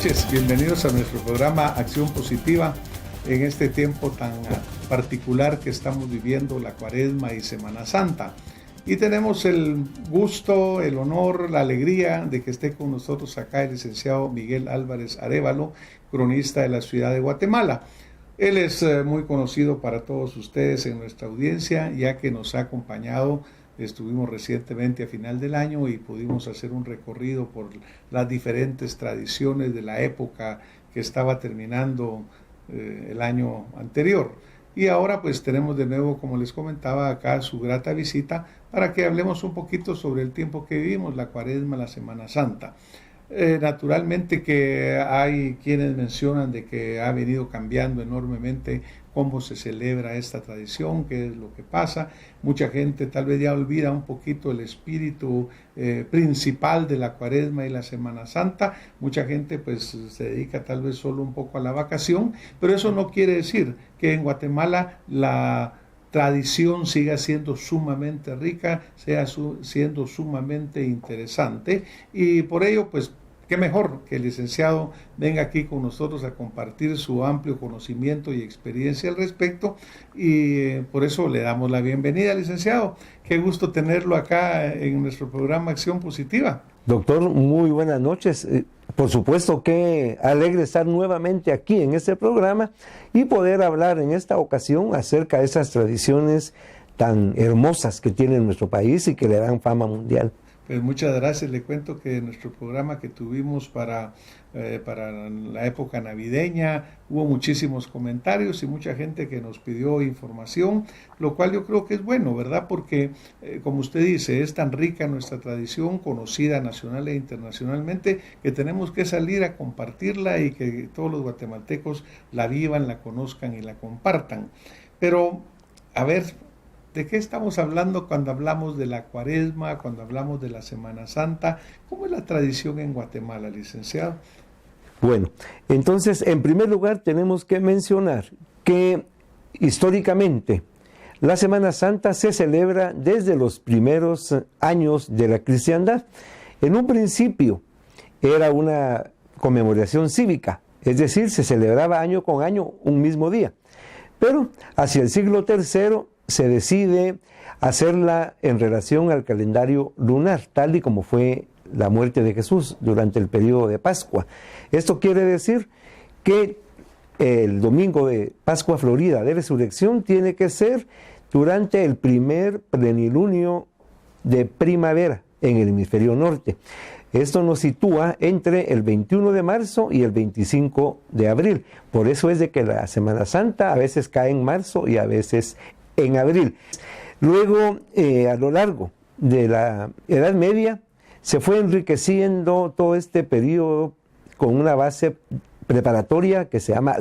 noches, bienvenidos a nuestro programa Acción Positiva en este tiempo tan particular que estamos viviendo, la Cuaresma y Semana Santa. Y tenemos el gusto, el honor, la alegría de que esté con nosotros acá el licenciado Miguel Álvarez Arévalo, cronista de la ciudad de Guatemala. Él es muy conocido para todos ustedes en nuestra audiencia, ya que nos ha acompañado. Estuvimos recientemente a final del año y pudimos hacer un recorrido por las diferentes tradiciones de la época que estaba terminando el año anterior. Y ahora pues tenemos de nuevo, como les comentaba, acá su grata visita para que hablemos un poquito sobre el tiempo que vivimos, la Cuaresma, la Semana Santa. Naturalmente que hay quienes mencionan de que ha venido cambiando enormemente cómo se celebra esta tradición, qué es lo que pasa. Mucha gente tal vez ya olvida un poquito el espíritu principal de la Cuaresma y la Semana Santa. Mucha gente pues se dedica tal vez solo un poco a la vacación, pero eso no quiere decir que en Guatemala la tradición siga siendo sumamente rica, siendo sumamente interesante, y por ello pues qué mejor que el licenciado venga aquí con nosotros a compartir su amplio conocimiento y experiencia al respecto, y por eso le damos la bienvenida, licenciado. Qué gusto tenerlo acá en nuestro programa Acción Positiva. Doctor, muy buenas noches. Por supuesto que alegre estar nuevamente aquí en este programa y poder hablar en esta ocasión acerca de esas tradiciones tan hermosas que tiene nuestro país y que le dan fama mundial. Pues muchas gracias. Le cuento que en nuestro programa que tuvimos para la época navideña hubo muchísimos comentarios y mucha gente que nos pidió información, lo cual yo creo que es bueno, ¿verdad? Porque, como usted dice, es tan rica nuestra tradición, conocida nacional e internacionalmente, que tenemos que salir a compartirla y que todos los guatemaltecos la vivan, la conozcan y la compartan. Pero, a ver, ¿de qué estamos hablando cuando hablamos de la Cuaresma, cuando hablamos de la Semana Santa? ¿Cómo es la tradición en Guatemala, licenciado? Bueno, entonces, en primer lugar tenemos que mencionar que históricamente la Semana Santa se celebra desde los primeros años de la cristiandad. En un principio era una conmemoración cívica, es decir, se celebraba año con año un mismo día. Pero hacia el siglo III se decide hacerla en relación al calendario lunar, tal y como fue la muerte de Jesús durante el periodo de Pascua. Esto quiere decir que el domingo de Pascua Florida de Resurrección tiene que ser durante el primer plenilunio de primavera en el hemisferio norte. Esto nos sitúa entre el 21 de marzo y el 25 de abril. Por eso es de que la Semana Santa a veces cae en marzo y a veces en abril. Luego, a lo largo de la Edad Media, se fue enriqueciendo todo este periodo con una base preparatoria que se llama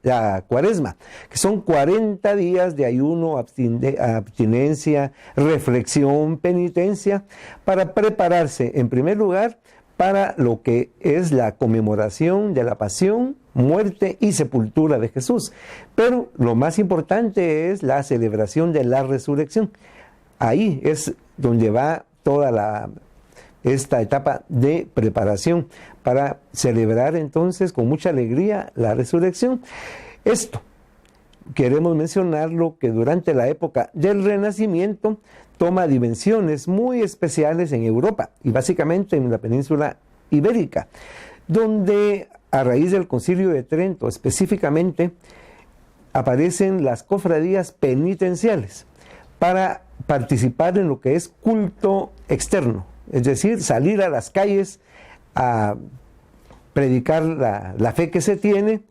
la Cuaresma, que son 40 días de ayuno, abstinencia, reflexión, penitencia, para prepararse, en primer lugar, para lo que es la conmemoración de la pasión, muerte y sepultura de Jesús. Pero lo más importante es la celebración de la resurrección. Ahí es donde va toda esta etapa de preparación para celebrar entonces con mucha alegría la resurrección. Esto queremos mencionarlo que durante la época del Renacimiento toma dimensiones muy especiales en Europa y básicamente en la península ibérica, donde a raíz del Concilio de Trento específicamente aparecen las cofradías penitenciales para participar en lo que es culto externo, es decir, salir a las calles a predicar la fe que se tiene,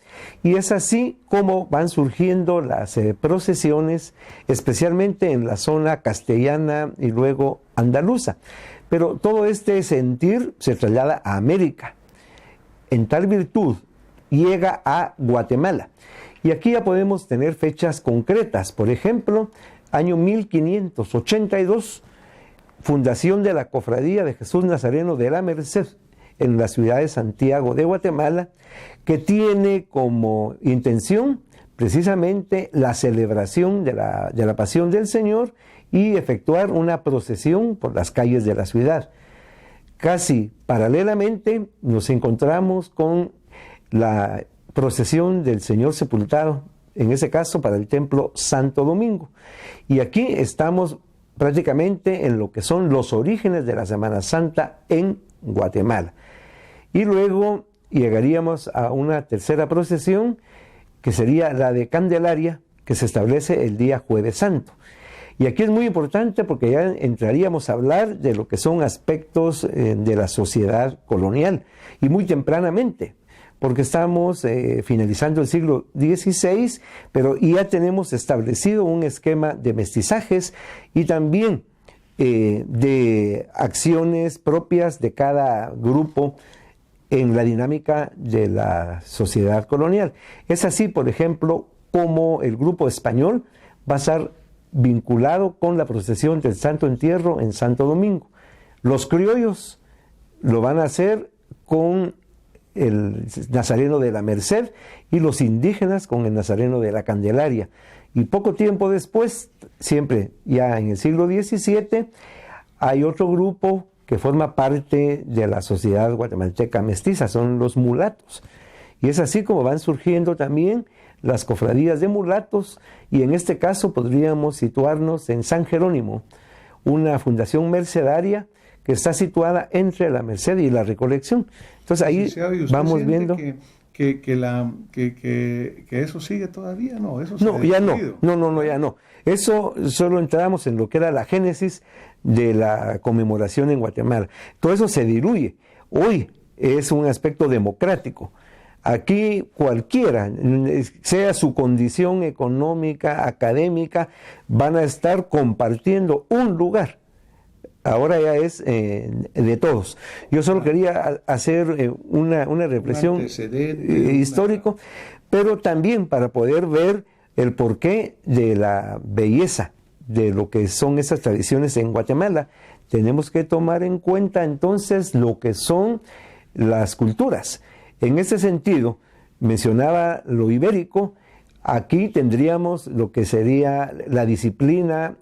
y es así como van surgiendo las procesiones, especialmente en la zona castellana y luego andaluza. Pero todo este sentir se traslada a América. En tal virtud llega a Guatemala. Y aquí ya podemos tener fechas concretas. Por ejemplo, año 1582, fundación de la Cofradía de Jesús Nazareno de la Merced en la ciudad de Santiago de Guatemala, que tiene como intención precisamente la celebración de la pasión del Señor y efectuar una procesión por las calles de la ciudad. Casi paralelamente nos encontramos con la procesión del Señor sepultado, en ese caso para el Templo Santo Domingo. Y aquí estamos prácticamente en lo que son los orígenes de la Semana Santa en Guatemala. Y luego llegaríamos a una tercera procesión, que sería la de Candelaria, que se establece el día Jueves Santo. Y aquí es muy importante porque ya entraríamos a hablar de lo que son aspectos de la sociedad colonial, y muy tempranamente, porque estamos finalizando el siglo XVI, pero ya tenemos establecido un esquema de mestizajes y también de acciones propias de cada grupo en la dinámica de la sociedad colonial. Es así, por ejemplo, como el grupo español va a estar vinculado con la procesión del Santo Entierro en Santo Domingo. Los criollos lo van a hacer con el Nazareno de la Merced y los indígenas con el Nazareno de la Candelaria. Y poco tiempo después, siempre ya en el siglo XVII, hay otro grupo que forma parte de la sociedad guatemalteca mestiza, son los mulatos. Y es así como van surgiendo también las cofradías de mulatos, y en este caso podríamos situarnos en San Jerónimo, una fundación mercedaria que está situada entre la Merced y la Recolección. Entonces ahí vamos viendo que eso sigue todavía, ¿no? Eso no, ya no, ya no. Eso solo entramos en lo que era la génesis de la conmemoración en Guatemala. Todo eso se diluye. Hoy es un aspecto democrático. Aquí cualquiera, sea su condición económica, académica, van a estar compartiendo un lugar. Ahora ya es de todos. Yo solo quería hacer una reflexión histórico, pero también para poder ver el porqué de la belleza de lo que son esas tradiciones en Guatemala. Tenemos que tomar en cuenta entonces lo que son las culturas. En ese sentido, mencionaba lo ibérico, aquí tendríamos lo que sería la disciplina,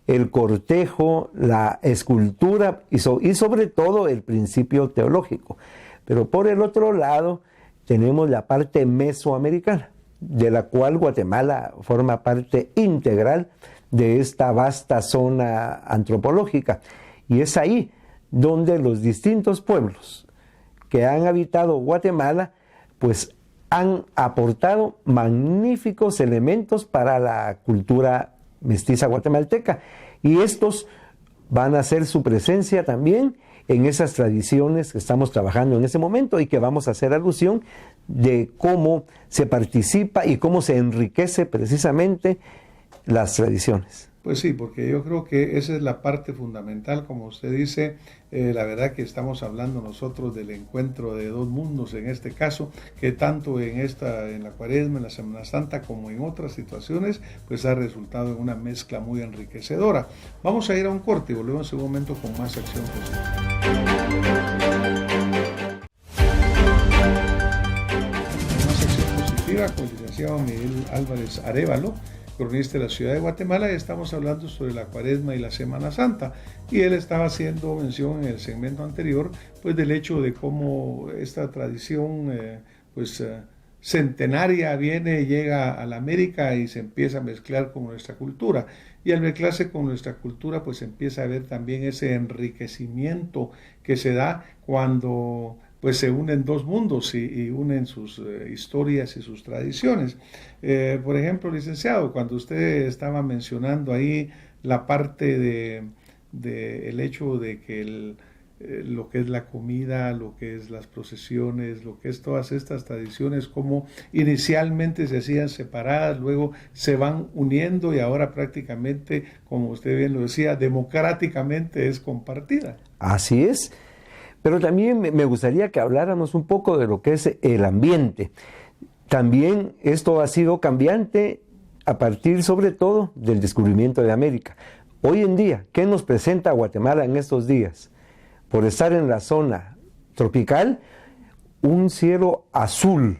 el cortejo, la escultura y sobre todo el principio teológico. Pero por el otro lado tenemos la parte mesoamericana, de la cual Guatemala forma parte integral de esta vasta zona antropológica. Y es ahí donde los distintos pueblos que han habitado Guatemala, pues han aportado magníficos elementos para la cultura mestiza guatemalteca, y estos van a hacer su presencia también en esas tradiciones que estamos trabajando en ese momento y que vamos a hacer alusión de cómo se participa y cómo se enriquece precisamente las tradiciones. Pues sí, porque yo creo que esa es la parte fundamental, como usted dice. La verdad que estamos hablando nosotros del encuentro de dos mundos en este caso, que tanto en la Cuaresma, en la Semana Santa, como en otras situaciones, pues ha resultado en una mezcla muy enriquecedora. Vamos a ir a un corte y volvemos en un momento con más acción positiva. Más acción positiva con el licenciado Miguel Álvarez Arévalo, cronista de la ciudad de Guatemala. Estamos hablando sobre la Cuaresma y la Semana Santa, y él estaba haciendo mención en el segmento anterior pues del hecho de cómo esta tradición centenaria llega a la América y se empieza a mezclar con nuestra cultura, y al mezclarse con nuestra cultura pues empieza a haber también ese enriquecimiento que se da cuando pues se unen dos mundos y unen sus historias y sus tradiciones. Por ejemplo, licenciado, cuando usted estaba mencionando ahí la parte de el hecho de que lo que es la comida, lo que es las procesiones, lo que es todas estas tradiciones, como inicialmente se hacían separadas, luego se van uniendo y ahora prácticamente, como usted bien lo decía, democráticamente es compartida. Así es. Pero también me gustaría que habláramos un poco de lo que es el ambiente. También esto ha sido cambiante a partir sobre todo del descubrimiento de América. Hoy en día, ¿qué nos presenta Guatemala en estos días? Por estar en la zona tropical, un cielo azul,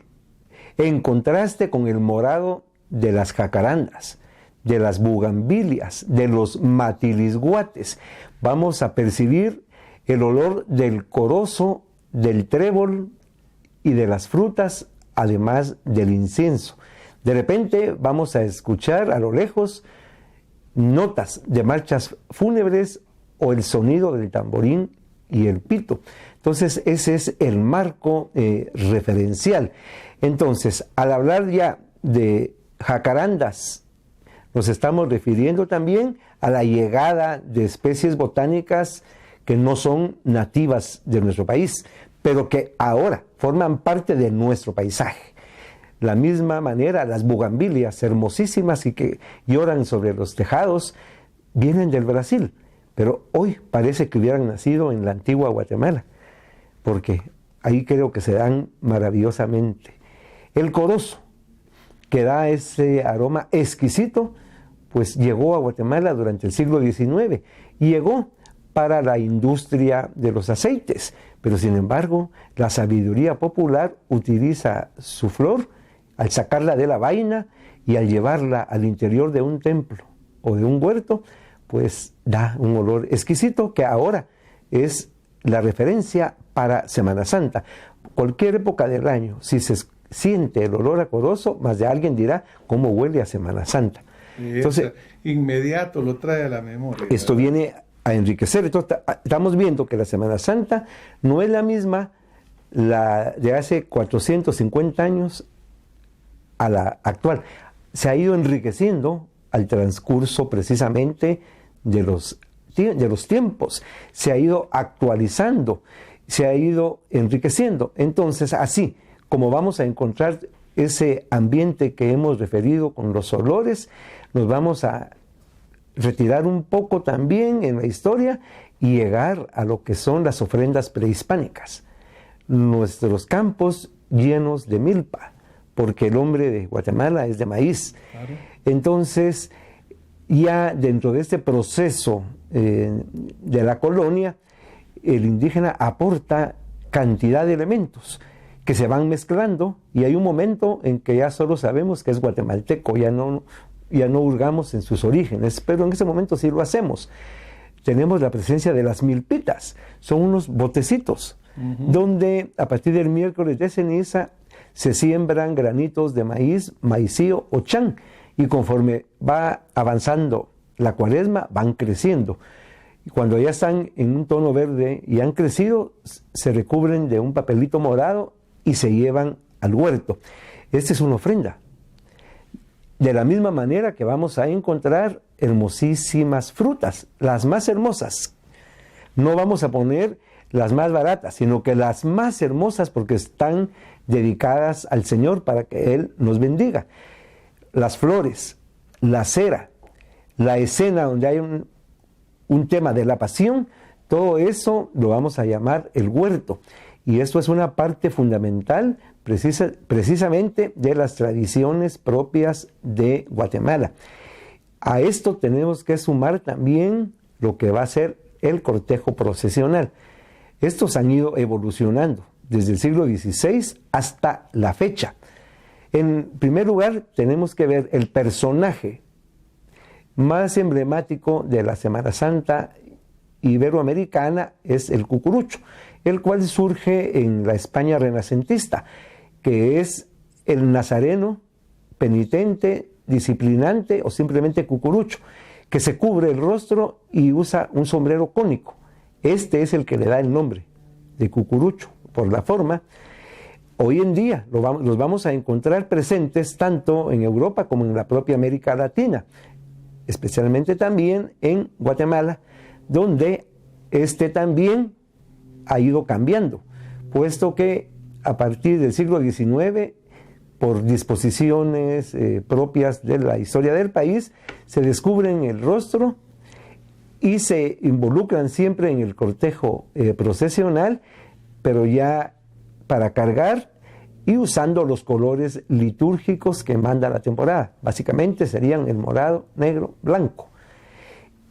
en contraste con el morado de las jacarandas, de las bugambilias, de los matilisguates. Vamos a percibir el olor del corozo, del trébol y de las frutas, además del incienso. De repente vamos a escuchar a lo lejos notas de marchas fúnebres o el sonido del tamborín y el pito. Entonces ese es el marco referencial. Entonces, al hablar ya de jacarandas, nos estamos refiriendo también a la llegada de especies botánicas que no son nativas de nuestro país, pero que ahora forman parte de nuestro paisaje. La misma manera, las bugambilias hermosísimas y que lloran sobre los tejados vienen del Brasil, pero hoy parece que hubieran nacido en la antigua Guatemala, porque ahí creo que se dan maravillosamente. El corozo, que da ese aroma exquisito, pues llegó a Guatemala durante el siglo XIX y llegó para la industria de los aceites, pero sin embargo la sabiduría popular utiliza su flor al sacarla de la vaina y al llevarla al interior de un templo o de un huerto, pues da un olor exquisito que ahora es la referencia para Semana Santa. Cualquier época del año, si se siente el olor a corozo, más de alguien dirá cómo huele a Semana Santa. Entonces, inmediato lo trae a la memoria. Esto viene a enriquecer. Entonces, estamos viendo que la Semana Santa no es la misma la de hace 450 años a la actual. Se ha ido enriqueciendo al transcurso precisamente de los tiempos. Se ha ido actualizando, se ha ido enriqueciendo. Entonces, así como vamos a encontrar ese ambiente que hemos referido con los olores, nos vamos a retirar un poco también en la historia y llegar a lo que son las ofrendas prehispánicas. Nuestros campos llenos de milpa, porque el hombre de Guatemala es de maíz. Claro. Entonces, ya dentro de este proceso de la colonia, el indígena aporta cantidad de elementos que se van mezclando y hay un momento en que ya solo sabemos que es guatemalteco, ya no hurgamos en sus orígenes, pero en ese momento sí lo hacemos. Tenemos la presencia de las milpitas, son unos botecitos, donde a partir del miércoles de ceniza se siembran granitos de maíz, maicío o chan, y conforme va avanzando la cuaresma, van creciendo. Y cuando ya están en un tono verde y han crecido, se recubren de un papelito morado y se llevan al huerto. Esta es una ofrenda. De la misma manera que vamos a encontrar hermosísimas frutas, las más hermosas. No vamos a poner las más baratas, sino que las más hermosas porque están dedicadas al Señor para que Él nos bendiga. Las flores, la cera, la escena donde hay un tema de la pasión, todo eso lo vamos a llamar el huerto. Y esto es una parte fundamental precisamente de las tradiciones propias de Guatemala. A esto tenemos que sumar también lo que va a ser el cortejo procesional. Estos han ido evolucionando desde el siglo XVI hasta la fecha. En primer lugar, tenemos que ver el personaje más emblemático de la Semana Santa iberoamericana es el cucurucho, el cual surge en la España renacentista, que es el nazareno penitente, disciplinante o simplemente cucurucho, que se cubre el rostro y usa un sombrero cónico. Este es el que le da el nombre de cucurucho, por la forma. Hoy en día los vamos a encontrar presentes tanto en Europa como en la propia América Latina, especialmente también en Guatemala, donde este también ha ido cambiando, puesto que a partir del siglo XIX, por disposiciones propias de la historia del país, se descubren el rostro y se involucran siempre en el cortejo procesional, pero ya para cargar y usando los colores litúrgicos que manda la temporada. Básicamente serían el morado, negro, blanco.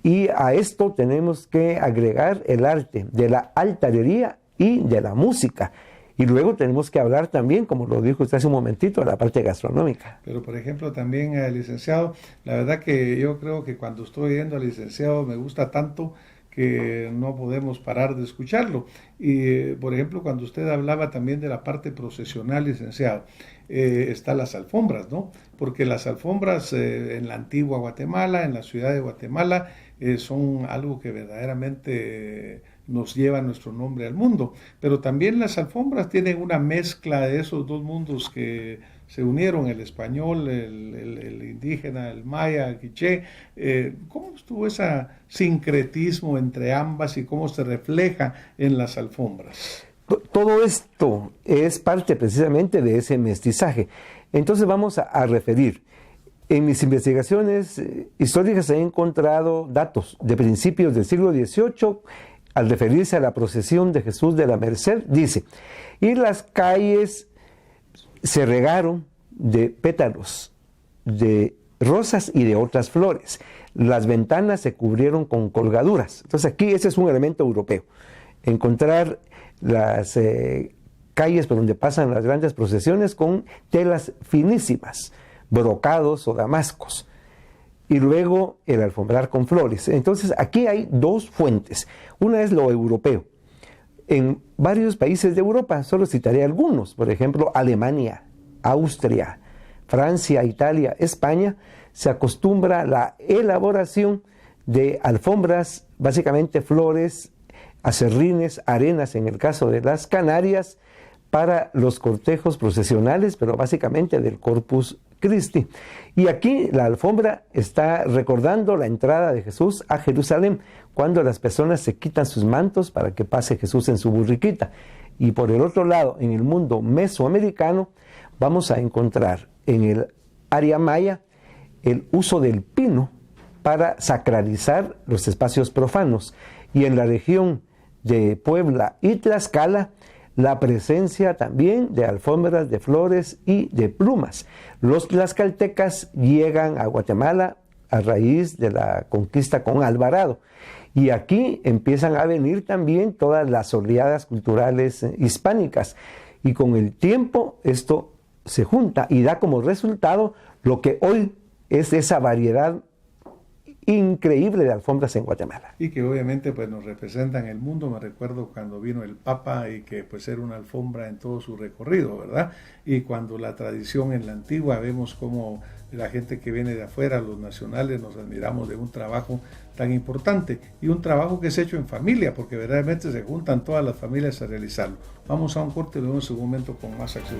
Y a esto tenemos que agregar el arte de la altarería y de la música. Y luego tenemos que hablar también, como lo dijo usted hace un momentito, de la parte gastronómica. Pero, por ejemplo, también, licenciado, la verdad que yo creo que cuando estoy viendo al licenciado me gusta tanto que no podemos parar de escucharlo. Y, por ejemplo, cuando usted hablaba también de la parte procesional, licenciado, están las alfombras, ¿no? Porque las alfombras en la antigua Guatemala, en la ciudad de Guatemala, son algo que verdaderamente nos lleva nuestro nombre al mundo. Pero también las alfombras tienen una mezcla de esos dos mundos que se unieron, el español, el indígena, el maya, el quiché. ¿Cómo estuvo ese sincretismo entre ambas y cómo se refleja en las alfombras? Todo esto es parte precisamente de ese mestizaje. Entonces vamos a referir. En mis investigaciones históricas he encontrado datos de principios del siglo XVIII al referirse a la procesión de Jesús de la Merced. Dice, y las calles se regaron de pétalos, de rosas y de otras flores. Las ventanas se cubrieron con colgaduras. Entonces aquí ese es un elemento europeo. Encontrar las calles por donde pasan las grandes procesiones con telas finísimas, brocados o damascos, y luego el alfombrar con flores. Entonces aquí hay dos fuentes. Una es lo europeo. En varios países de Europa, solo citaré algunos, por ejemplo Alemania, Austria, Francia, Italia, España, se acostumbra la elaboración de alfombras, básicamente flores, acerrines, arenas en el caso de las Canarias, para los cortejos procesionales, pero básicamente del Corpus Christi. Y aquí la alfombra está recordando la entrada de Jesús a Jerusalén, cuando las personas se quitan sus mantos para que pase Jesús en su burriquita. Y por el otro lado, en el mundo mesoamericano, vamos a encontrar en el área maya el uso del pino para sacralizar los espacios profanos. Y en la región de Puebla y Tlaxcala, la presencia también de alfombras de flores y de plumas. Los tlaxcaltecas llegan a Guatemala a raíz de la conquista con Alvarado. Y aquí empiezan a venir también todas las oleadas culturales hispánicas. Y con el tiempo esto se junta y da como resultado lo que hoy es esa variedad increíble de alfombras en Guatemala. Y que obviamente pues nos representan el mundo. Me recuerdo cuando vino el Papa y que pues era una alfombra en todo su recorrido, ¿verdad? Y cuando la tradición en la antigua, vemos como la gente que viene de afuera, los nacionales, nos admiramos de un trabajo tan importante y un trabajo que es hecho en familia, porque verdaderamente se juntan todas las familias a realizarlo. Vamos a un corte y luego en un momento con más acción.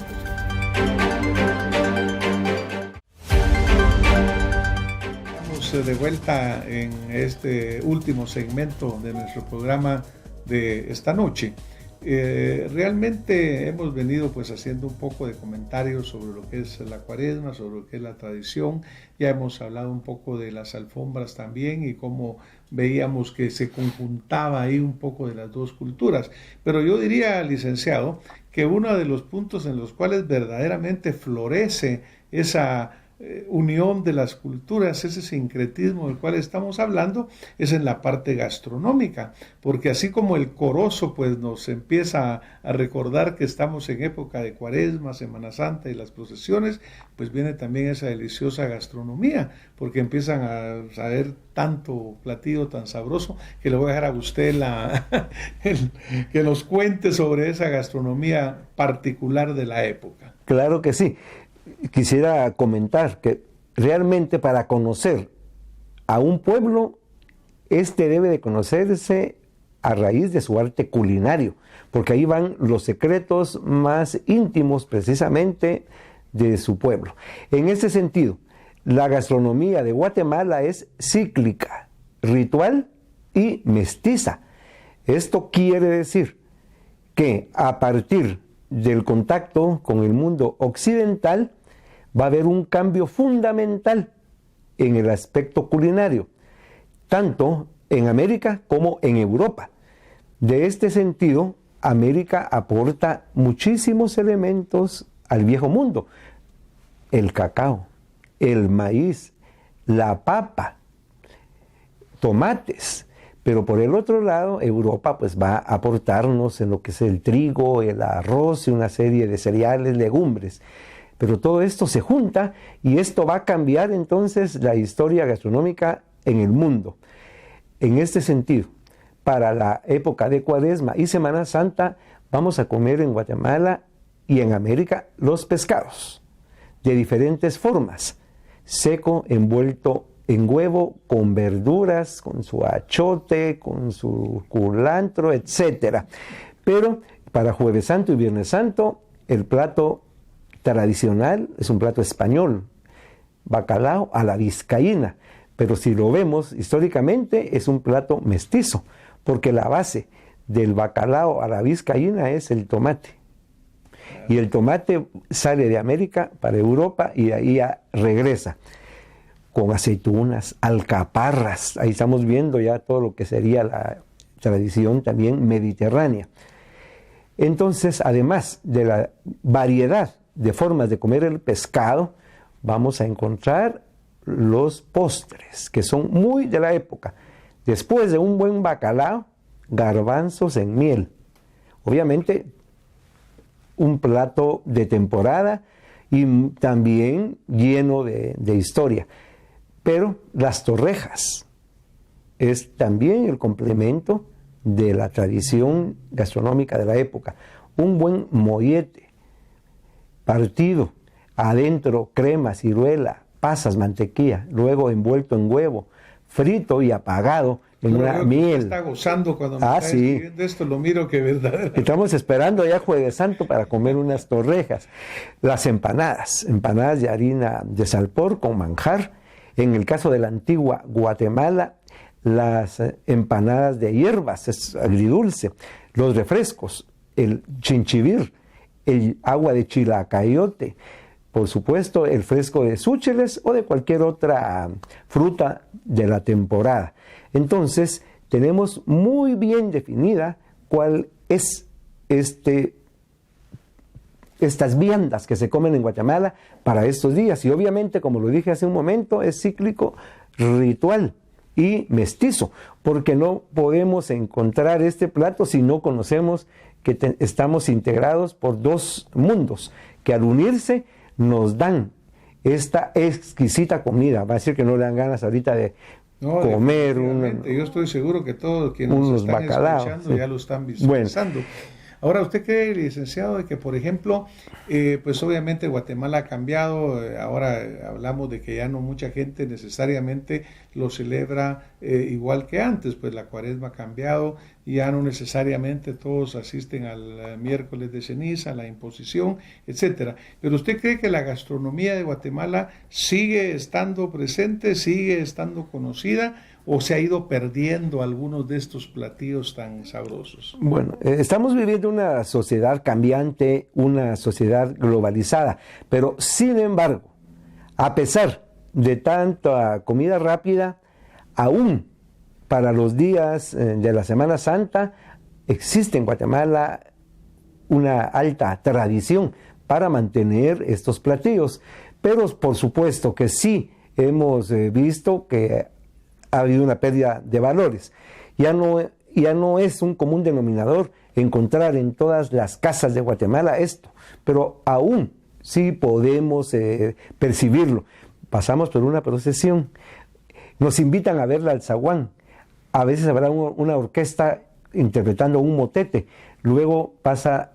De vuelta en este último segmento de nuestro programa de esta noche. Realmente hemos venido pues haciendo un poco de comentarios sobre lo que es la cuaresma, sobre lo que es la tradición. Ya hemos hablado un poco de las alfombras también y cómo veíamos que se conjuntaba ahí un poco de las dos culturas. Pero yo diría, licenciado, que uno de los puntos en los cuales verdaderamente florece esa unión de las culturas, ese sincretismo del cual estamos hablando, es en la parte gastronómica, porque así como el corozo pues nos empieza a recordar que estamos en época de Cuaresma, Semana Santa y las procesiones, pues viene también esa deliciosa gastronomía, porque empiezan a saber tanto platillo tan sabroso que le voy a dejar a usted que nos cuente sobre esa gastronomía particular de la época. Claro que sí. Quisiera comentar que realmente para conocer a un pueblo, este debe de conocerse a raíz de su arte culinario, porque ahí van los secretos más íntimos precisamente de su pueblo. En este sentido, la gastronomía de Guatemala es cíclica, ritual y mestiza. Esto quiere decir que a partir del contacto con el mundo occidental va a haber un cambio fundamental en el aspecto culinario, tanto en América como en Europa. De este sentido, América aporta muchísimos elementos al viejo mundo: el cacao, el maíz, la papa, tomates. Pero por el otro lado, Europa pues va a aportarnos en lo que es el trigo, el arroz y una serie de cereales, legumbres. Pero todo esto se junta y esto va a cambiar entonces la historia gastronómica en el mundo. En este sentido, para la época de Cuaresma y Semana Santa, vamos a comer en Guatemala y en América los pescados de diferentes formas: seco, envuelto en huevo, con verduras, con su achote, con su culantro, etc. Pero para Jueves Santo y Viernes Santo, el plato tradicional es un plato español, bacalao a la vizcaína. Pero si lo vemos históricamente, es un plato mestizo, porque la base del bacalao a la vizcaína es el tomate. Y el tomate sale de América para Europa y de ahí ya regresa con aceitunas, alcaparras. Ahí estamos viendo ya todo lo que sería la tradición también mediterránea. Entonces, además de la variedad de formas de comer el pescado, vamos a encontrar los postres, que son muy de la época. Después de un buen bacalao, garbanzos en miel. Obviamente, un plato de temporada y también lleno de historia. Pero las torrejas es también el complemento de la tradición gastronómica de la época. Un buen mollete partido, adentro crema, ciruela, pasas, mantequilla, luego envuelto en huevo, frito y apagado en una miel. Está gozando cuando me está sí. escribiendo esto, lo miro que verdaderamente. Estamos esperando ya Jueves Santo para comer unas torrejas. Las empanadas de harina de salpor con manjar. En el caso de la antigua Guatemala, las empanadas de hierbas, es agridulce. Los refrescos, el chinchivir, el agua de chilacayote, por supuesto el fresco de súcheles o de cualquier otra fruta de la temporada. Entonces tenemos muy bien definida cuál es estas viandas que se comen en Guatemala para estos días. Y obviamente, como lo dije hace un momento, es cíclico, ritual y mestizo, porque no podemos encontrar este plato si no conocemos que estamos integrados por dos mundos, que al unirse nos dan esta exquisita comida. Va a decir que no le dan ganas ahorita de comer yo estoy seguro que todos quienes nos están escuchando ya lo están visualizando. Bueno. Ahora, ¿usted cree, licenciado, de que, por ejemplo, pues obviamente Guatemala ha cambiado? Ahora hablamos de que ya no mucha gente necesariamente lo celebra igual que antes, pues la Cuaresma ha cambiado, ya no necesariamente todos asisten al miércoles de ceniza, a la imposición, etcétera. Pero ¿usted cree que la gastronomía de Guatemala sigue estando presente, sigue estando conocida, o se ha ido perdiendo algunos de estos platillos tan sabrosos? Bueno, estamos viviendo una sociedad cambiante, una sociedad globalizada, pero sin embargo, a pesar de tanta comida rápida, aún para los días de la Semana Santa existe en Guatemala una alta tradición para mantener estos platillos. Pero por supuesto que sí hemos visto que ha habido una pérdida de valores. Ya no es un común denominador encontrar en todas las casas de Guatemala esto, pero aún sí podemos percibirlo. Pasamos por una procesión, nos invitan a ver la alzahuán, a veces habrá una orquesta interpretando un motete, luego pasa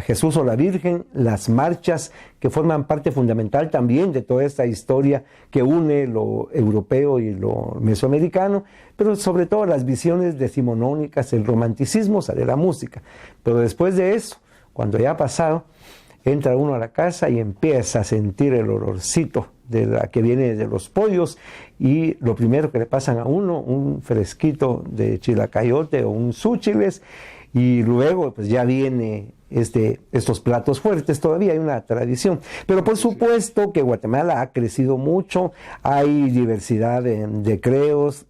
Jesús o la Virgen, las marchas que forman parte fundamental también de toda esta historia que une lo europeo y lo mesoamericano, pero sobre todo las visiones decimonónicas, el romanticismo sale la música. Pero después de eso, cuando ya ha pasado, entra uno a la casa y empieza a sentir el olorcito de la que viene de los pollos, y lo primero que le pasan a uno, un fresquito de chilacayote o un súchiles, y luego pues ya viene estos platos fuertes. Todavía hay una tradición, pero por supuesto que Guatemala ha crecido mucho, hay diversidad de credos,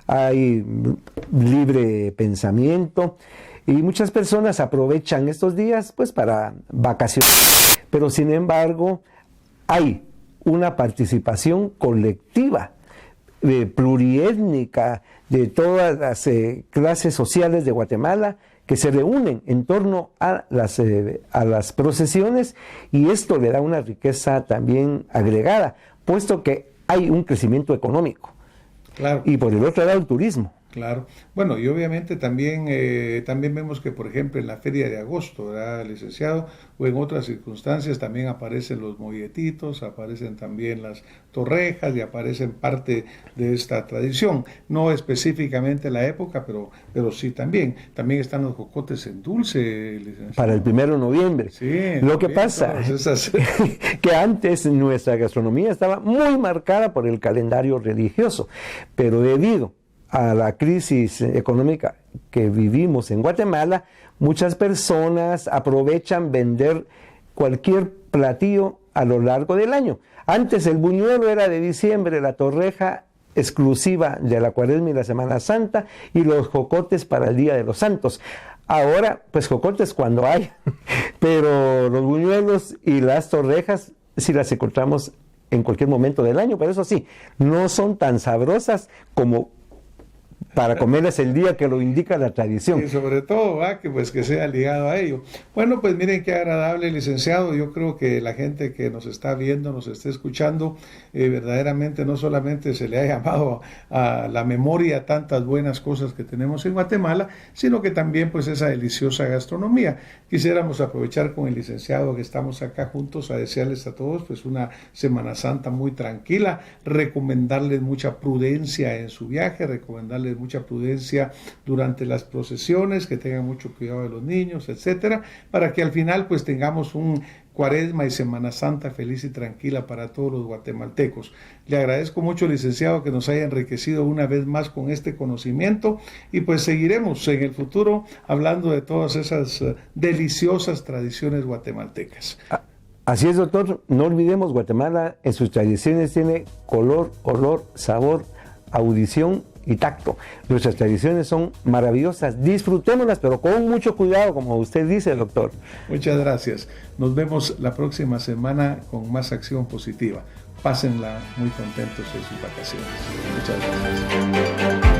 hay libre pensamiento, y muchas personas aprovechan estos días pues para vacaciones, pero sin embargo hay una participación colectiva, pluriétnica, de todas las clases sociales de Guatemala, que se reúnen en torno a las procesiones, y esto le da una riqueza también agregada, puesto que hay un crecimiento económico. Claro. Y por el otro lado el turismo. Claro. Bueno, y obviamente también, también vemos que, por ejemplo, en la feria de agosto, ¿verdad, licenciado? O en otras circunstancias también aparecen los molletitos, aparecen también las torrejas y aparecen parte de esta tradición. No específicamente la época, pero sí también. También están los jocotes en dulce, licenciado. Para el 1 de noviembre. Sí, Lo que pasa esas... que antes nuestra gastronomía estaba muy marcada por el calendario religioso, pero debido a la crisis económica que vivimos en Guatemala, muchas personas aprovechan vender cualquier platillo a lo largo del año. Antes el buñuelo era de diciembre, la torreja exclusiva de la Cuaresma y la Semana Santa, y los jocotes para el Día de los Santos. Ahora, pues jocotes cuando hay, pero los buñuelos y las torrejas sí las encontramos en cualquier momento del año, pero eso sí, no son tan sabrosas como para comerlas el día que lo indica la tradición. Y sobre todo, que pues que sea ligado a ello. Bueno, pues miren qué agradable, licenciado. Yo creo que la gente que nos está viendo, nos está escuchando, verdaderamente no solamente se le ha llamado a la memoria tantas buenas cosas que tenemos en Guatemala, sino que también pues esa deliciosa gastronomía. Quisiéramos aprovechar con el licenciado que estamos acá juntos a desearles a todos pues una Semana Santa muy tranquila, recomendarles mucha prudencia en su viaje, recomendarles mucha prudencia durante las procesiones, que tengan mucho cuidado de los niños, etcétera, para que al final pues tengamos un Cuaresma y Semana Santa feliz y tranquila para todos los guatemaltecos. Le agradezco mucho, licenciado, que nos haya enriquecido una vez más con este conocimiento, y pues seguiremos en el futuro hablando de todas esas deliciosas tradiciones guatemaltecas. Así es, doctor. No olvidemos, Guatemala en sus tradiciones tiene color, olor, sabor, audición y tacto. Nuestras tradiciones son maravillosas, disfrutémoslas, pero con mucho cuidado, como usted dice, doctor. Muchas gracias. Nos vemos la próxima semana con más acción positiva. Pásenla muy contentos en sus vacaciones. Muchas gracias.